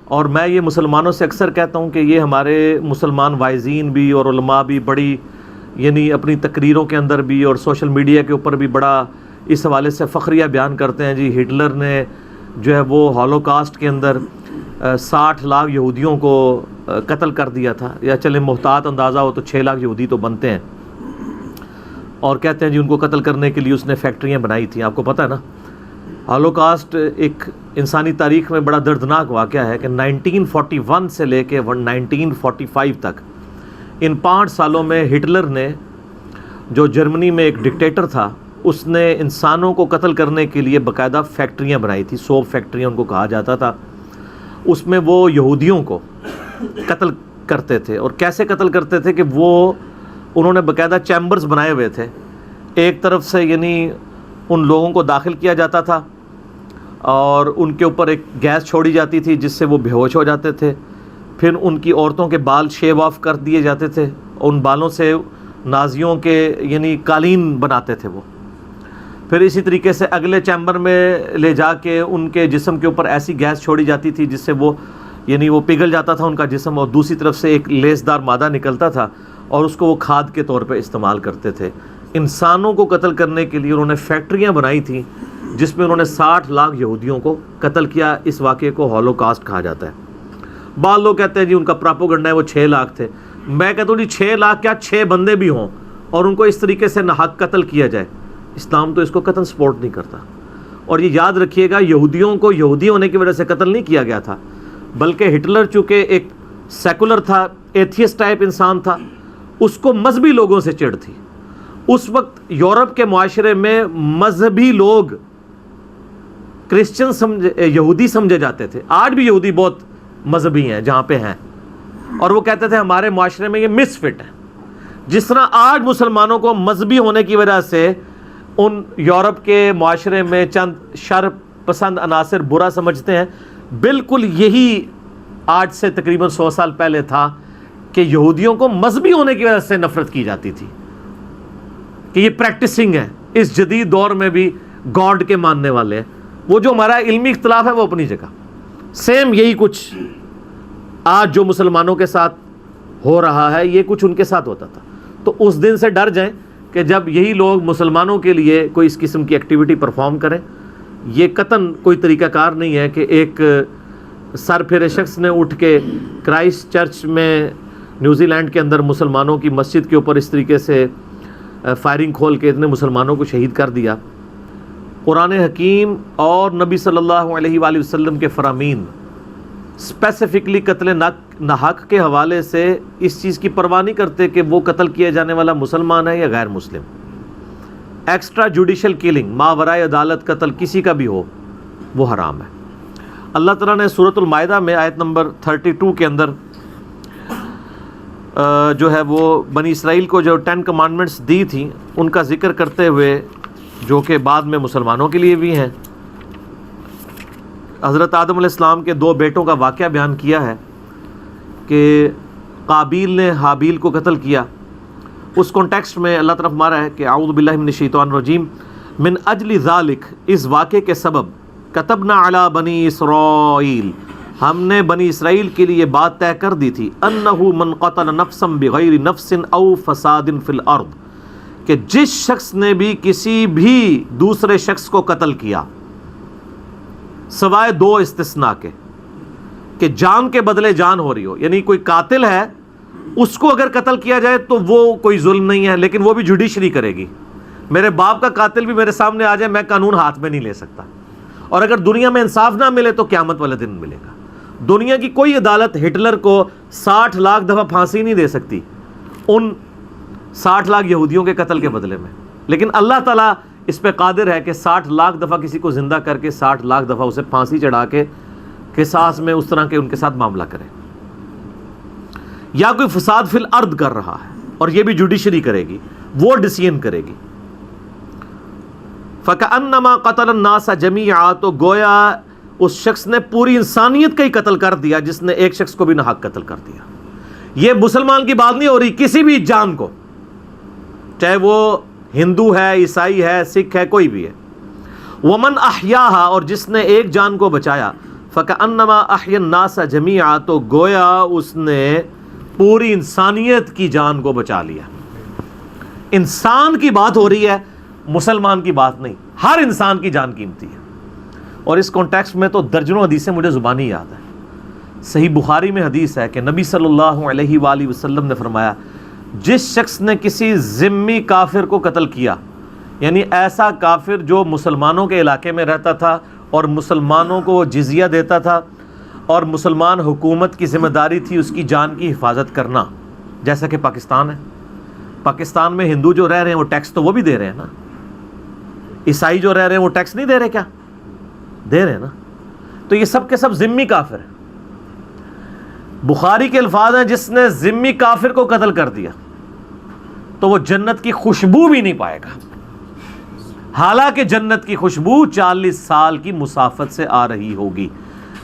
اور میں یہ مسلمانوں سے اکثر کہتا ہوں کہ یہ ہمارے مسلمان واعظین بھی اور علماء بھی بڑی یعنی اپنی تقریروں کے اندر بھی اور سوشل میڈیا کے اوپر بھی بڑا اس حوالے سے فخریہ بیان کرتے ہیں، جی ہٹلر نے جو ہے وہ ہولوکاسٹ کے اندر 60 لاکھ یہودیوں کو قتل کر دیا تھا، یا چلے محتاط اندازہ ہو تو 6 لاکھ یہودی تو بنتے ہیں، اور کہتے ہیں جی ان کو قتل کرنے کے لیے اس نے فیکٹریاں بنائی تھیں۔ آپ کو پتہ ہے نا ہولوکاسٹ ایک انسانی تاریخ میں بڑا دردناک واقعہ ہے کہ 1941 سے لے کے 1945 تک ان 5 سالوں میں ہٹلر نے، جو جرمنی میں ایک ڈکٹیٹر تھا، اس نے انسانوں کو قتل کرنے کے لیے باقاعدہ فیکٹریاں بنائی تھی، 100 فیکٹریاں ان کو کہا جاتا تھا۔ اس میں وہ یہودیوں کو قتل کرتے تھے، اور کیسے قتل کرتے تھے کہ انہوں نے باقاعدہ چیمبرز بنائے ہوئے تھے، ایک طرف سے یعنی ان لوگوں کو داخل کیا جاتا تھا اور ان کے اوپر ایک گیس چھوڑی جاتی تھی جس سے وہ بے ہوش ہو جاتے تھے، پھر ان کی عورتوں کے بال شیو آف کر دیے جاتے تھے، ان بالوں سے نازیوں کے یعنی قالین بناتے تھے وہ، پھر اسی طریقے سے اگلے چیمبر میں لے جا کے ان کے جسم کے اوپر ایسی گیس چھوڑی جاتی تھی جس سے وہ یعنی وہ پگھل جاتا تھا ان کا جسم، اور دوسری طرف سے ایک لیسدار مادہ نکلتا تھا اور اس کو وہ کھاد کے طور پہ استعمال کرتے تھے۔ انسانوں کو قتل کرنے کے لیے انہوں نے فیکٹریاں بنائی تھیں جس میں انہوں نے 60 لاکھ یہودیوں کو قتل کیا۔ اس واقعے کو ہولوکاسٹ کہا جاتا ہے۔ بعض لوگ کہتے ہیں جی ان کا پراپوگنڈا ہے وہ 6 لاکھ تھے۔ میں کہتا ہوں جی 6 لاکھ کیا 6 بندے بھی ہوں اور ان کو اس طریقے سے ناحق قتل کیا جائے، اسلام تو اس کو قتل سپورٹ نہیں کرتا۔ اور یہ یاد رکھیے گا یہودیوں کو یہودی ہونے کی وجہ سے قتل نہیں کیا گیا تھا، بلکہ ہٹلر چونکہ ایک سیکولر تھا، ایتھیسٹ ٹائپ انسان تھا، اس کو مذہبی لوگوں سے چڑ تھی۔ اس وقت یورپ کے معاشرے میں مذہبی لوگ کرسچن یہودی سمجھے جاتے تھے، آج بھی یہودی بہت مذہبی ہیں جہاں پہ ہیں، اور وہ کہتے تھے ہمارے معاشرے میں یہ مس فٹ ہے۔ جس طرح آج مسلمانوں کو مذہبی ہونے کی وجہ سے ان یورپ کے معاشرے میں چند شر پسند عناصر برا سمجھتے ہیں، بالکل یہی آج سے تقریباً 100 سال پہلے تھا کہ یہودیوں کو مذہبی ہونے کی وجہ سے نفرت کی جاتی تھی کہ یہ پریکٹسنگ ہے۔ اس جدید دور میں بھی گاڈ کے ماننے والے ہیں۔ وہ جو ہمارا علمی اختلاف ہے وہ اپنی جگہ، سیم یہی کچھ آج جو مسلمانوں کے ساتھ ہو رہا ہے یہ کچھ ان کے ساتھ ہوتا تھا۔ تو اس دن سے ڈر جائیں کہ جب یہی لوگ مسلمانوں کے لیے کوئی اس قسم کی ایکٹیویٹی پرفارم کریں، یہ قطعاً کوئی طریقہ کار نہیں ہے کہ ایک سر پھیرے شخص نے اٹھ کے کرائسٹ چرچ میں نیوزی لینڈ کے اندر مسلمانوں کی مسجد کے اوپر اس طریقے سے فائرنگ کھول کے اتنے مسلمانوں کو شہید کر دیا۔ قرآن حکیم اور نبی صلی اللہ علیہ وآلہ وسلم کے فرامین اسپیسیفکلی قتل ناحق کے حوالے سے اس چیز کی پرواہ نہیں کرتے کہ وہ قتل کیا جانے والا مسلمان ہے یا غیر مسلم۔ ایکسٹرا جوڈیشل کلنگ، ماورائے عدالت قتل کسی کا بھی ہو وہ حرام ہے۔ اللہ تعالیٰ نے سورۃ المائدہ میں آیت نمبر 32 کے اندر جو ہے وہ بنی اسرائیل کو جو 10 کمانڈمنٹس دی تھیں ان کا ذکر کرتے ہوئے، جو کہ بعد میں مسلمانوں کے لیے بھی ہیں، حضرت آدم علیہ السلام کے 2 بیٹوں کا واقعہ بیان کیا ہے کہ قابیل نے حابیل کو قتل کیا۔ اس کانٹیکسٹ میں اللہ تعالیٰ فرما رہا ہے کہ اعوذ باللہ من الشیطان الرجیم، من اجل ذالک، اس واقعے کے سبب، کتبنا علی بنی اسرائیل، ہم نے بنی اسرائیل کے لیے بات طے کر دی تھی، انہ من قتل نفسا بغیر نفس او فساد فی الارض، کہ جس شخص نے بھی کسی بھی دوسرے شخص کو قتل کیا سوائے 2 استثناء کے، کہ جان کے بدلے جان ہو رہی ہو، یعنی کوئی قاتل ہے اس کو اگر قتل کیا جائے تو وہ کوئی ظلم نہیں ہے، لیکن وہ بھی جوڈیشری کرے گی۔ میرے باپ کا قاتل بھی میرے سامنے آ جائے، میں قانون ہاتھ میں نہیں لے سکتا، اور اگر دنیا میں انصاف نہ ملے تو قیامت والے دن ملے گا۔ دنیا کی کوئی عدالت ہٹلر کو 60 لاکھ دفعہ پھانسی نہیں دے سکتی ان 60 لاکھ یہودیوں کے قتل کے بدلے میں، لیکن اللہ تعالیٰ اس پہ قادر ہے کہ 60 لاکھ دفعہ کسی کو زندہ کر کے 60 لاکھ دفعہ اسے پھانسی چڑھا کے قصاص میں اس طرح کے ان کے ساتھ معاملہ کرے۔ یا کوئی فساد فی الارض کر رہا ہے اور یہ بھی جوڈیشری کرے گی، وہ ڈیسیژن کرے گی، فَكَأَنَّمَا قَتَلَ النَّاسَ جَمِيعًا، تو گویا اس شخص نے پوری انسانیت کا ہی قتل کر دیا جس نے ایک شخص کو بھی ناحق قتل کر دیا۔ یہ مسلمان کی بات نہیں ہو رہی، کسی بھی جان کو، چاہے وہ ہندو ہے، عیسائی ہے، سکھ ہے، کوئی بھی ہے۔ وَمَنْ أَحْيَاهَا، اور جس نے ایک جان کو بچایا، فَكَأَنَّمَا أَحْيَا النَّاسَ جَمِيعًا، تو گویا اس نے پوری انسانیت کی جان کو بچا لیا. انسان کی بات ہو رہی ہے، مسلمان کی بات نہیں. ہر انسان کی جان قیمتی ہے. اور اس کانٹیکسٹ میں تو درجنوں حدیثیں مجھے زبانی یاد ہیں. صحیح بخاری میں حدیث ہے کہ نبی صلی اللہ علیہ وآلہ وسلم نے فرمایا، جس شخص نے کسی ذمی کافر کو قتل کیا، یعنی ایسا کافر جو مسلمانوں کے علاقے میں رہتا تھا اور مسلمانوں کو جزیہ دیتا تھا، اور مسلمان حکومت کی ذمہ داری تھی اس کی جان کی حفاظت کرنا، جیسا کہ پاکستان ہے. پاکستان میں ہندو جو رہ رہے ہیں وہ ٹیکس تو وہ بھی دے رہے ہیں نا. عیسائی جو رہ رہے ہیں وہ ٹیکس نہیں دے رہے؟ کیا دے رہے ہیں نا. تو یہ سب کے سب ذمی کافر ہیں. بخاری کے الفاظ ہیں، جس نے ذمی کافر کو قتل کر دیا تو وہ جنت کی خوشبو بھی نہیں پائے گا، حالانکہ جنت کی خوشبو 40 سال کی مسافت سے آ رہی ہوگی.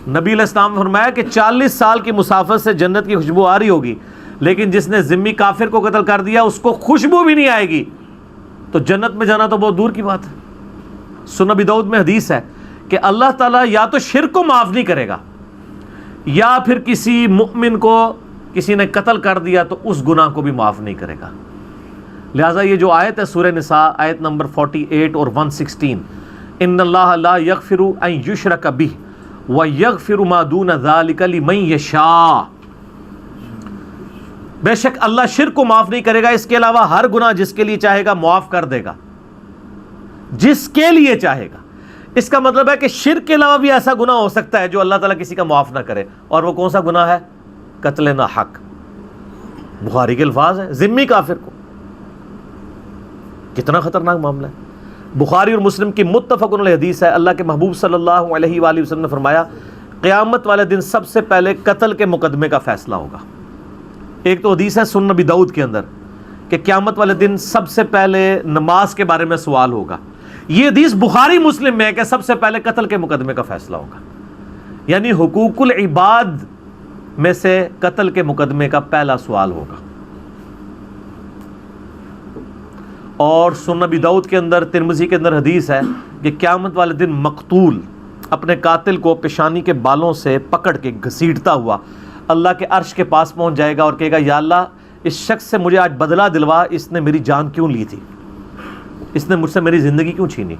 نبی علیہ السلام نے فرمایا کہ 40 سال کی مسافت سے جنت کی خوشبو آ رہی ہوگی، لیکن جس نے ذمی کافر کو قتل کر دیا اس کو خوشبو بھی نہیں آئے گی، تو جنت میں جانا تو بہت دور کی بات ہے. سنن ابی داؤد میں حدیث ہے کہ اللہ تعالیٰ یا تو شرک کو معاف نہیں کرے گا، یا پھر کسی مؤمن کو کسی نے قتل کر دیا تو اس گناہ کو بھی معاف نہیں کرے گا. لہٰذا یہ جو آیت ہے سورہ نساء آیت نمبر 48 اور 116، ان اللہ لا یغفر ان یشرک بہ ویغفر ما دون ذلک لمن یشاء، بے شک اللہ شرک کو معاف نہیں کرے گا، اس کے علاوہ ہر گناہ جس کے لیے چاہے گا معاف کر دے گا، جس کے لیے چاہے گا. اس کا مطلب ہے کہ شرک کے علاوہ بھی ایسا گناہ ہو سکتا ہے جو اللہ تعالیٰ کسی کا معاف نہ کرے، اور وہ کون سا گناہ ہے؟ قتل ناحق. بخاری کے الفاظ ہیں، ذمی کافر کو. کتنا خطرناک معاملہ ہے. بخاری اور مسلم کی متفق علیہ حدیث ہے، اللہ کے محبوب صلی اللہ علیہ وآلہ وسلم نے فرمایا، قیامت والے دن سب سے پہلے قتل کے مقدمے کا فیصلہ ہوگا. ایک تو حدیث ہے سنن ابی داؤد کے اندر کہ قیامت والے دن سب سے پہلے نماز کے بارے میں سوال ہوگا. یہ حدیث بخاری مسلم میں ہے کہ سب سے پہلے قتل کے مقدمے کا فیصلہ ہوگا، یعنی حقوق العباد میں سے قتل کے مقدمے کا پہلا سوال ہوگا. اور سنن ابی داؤد کے اندر، ترمذی کے اندر حدیث ہے کہ قیامت والے دن مقتول اپنے قاتل کو پیشانی کے بالوں سے پکڑ کے گھسیٹتا ہوا اللہ کے عرش کے پاس پہنچ جائے گا اور کہے گا، یا اللہ اس شخص سے مجھے آج بدلہ دلوا، اس نے میری جان کیوں لی تھی، اس نے مجھ سے میری زندگی کیوں چھینی.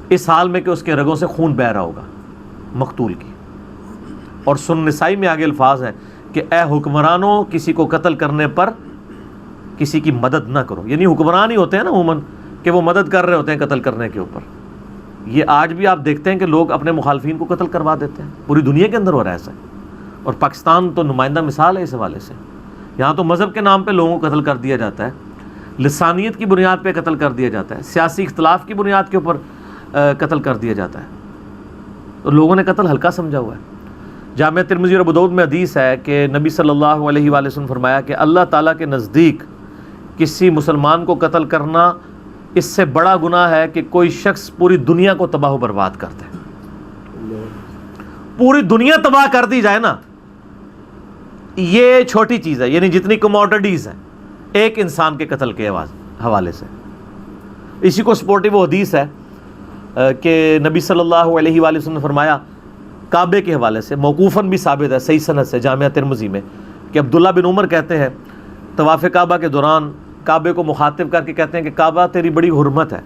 اس حال میں کہ اس کے رگوں سے خون بہہ رہا ہوگا مقتول کی. اور سنن نسائی میں آگے الفاظ ہیں کہ اے حکمرانوں، کسی کو قتل کرنے پر کسی کی مدد نہ کرو. یعنی حکمران ہی ہوتے ہیں نا عموماً کہ وہ مدد کر رہے ہوتے ہیں قتل کرنے کے اوپر. یہ آج بھی آپ دیکھتے ہیں کہ لوگ اپنے مخالفین کو قتل کروا دیتے ہیں، پوری دنیا کے اندر ہو رہا ہے ایسا. اور پاکستان تو نمائندہ مثال ہے اس حوالے سے. یہاں تو مذہب کے نام پہ لوگوں کو قتل کر دیا جاتا ہے، لسانیت کی بنیاد پہ قتل کر دیا جاتا ہے، سیاسی اختلاف کی بنیاد کے اوپر قتل کر دیا جاتا ہے. تو لوگوں نے قتل ہلکا سمجھا ہوا ہے. جامع ترمذی اور ابو داؤد میں حدیث ہے کہ نبی صلی اللہ علیہ وآلہ وسلم فرمایا کہ اللہ تعالیٰ کے نزدیک کسی مسلمان کو قتل کرنا اس سے بڑا گناہ ہے کہ کوئی شخص پوری دنیا کو تباہ و برباد کر دے. پوری دنیا تباہ کر دی جائے نا، یہ چھوٹی چیز ہے. یعنی جتنی کموڈٹیز ہیں ایک انسان کے قتل کے حوالے سے. اسی کو سپورٹیو وہ حدیث ہے کہ نبی صلی اللہ علیہ وآلہ وسلم نے فرمایا کعبے کے حوالے سے، موقوفاً بھی ثابت ہے صحیح سند سے جامعہ ترمذی میں، کہ عبداللہ بن عمر کہتے ہیں طواف کعبہ کے دوران کعبے کو مخاطب کر کے کہتے ہیں کہ کعبہ تیری بڑی حرمت ہے،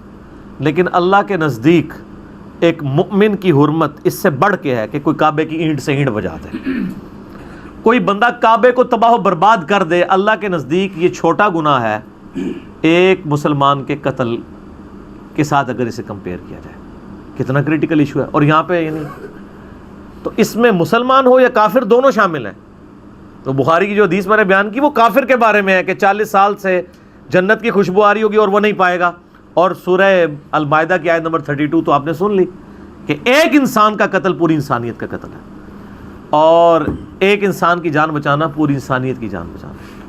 لیکن اللہ کے نزدیک ایک مؤمن کی حرمت اس سے بڑھ کے ہے کہ کوئی کعبے کی اینٹ سے اینٹ بجا دے. کوئی بندہ کعبے کو تباہ و برباد کر دے، اللہ کے نزدیک یہ چھوٹا گناہ ہے ایک مسلمان کے قتل کے ساتھ اگر اسے کمپیئر کیا جائے. کتنا کریٹیکل ایشو ہے. اور یہاں پہ یعنی تو اس میں مسلمان ہو یا کافر دونوں شامل ہیں. تو بخاری کی جو حدیث میں نے بیان کی وہ کافر کے بارے میں ہے کہ 40 سال سے جنت کی خوشبو آ رہی ہوگی اور وہ نہیں پائے گا. اور سورہ المائدہ کی آیت نمبر 32 تو آپ نے سن لی کہ ایک انسان کا قتل پوری انسانیت کا قتل ہے، اور ایک انسان کی جان بچانا پوری انسانیت کی جان بچانا ہے.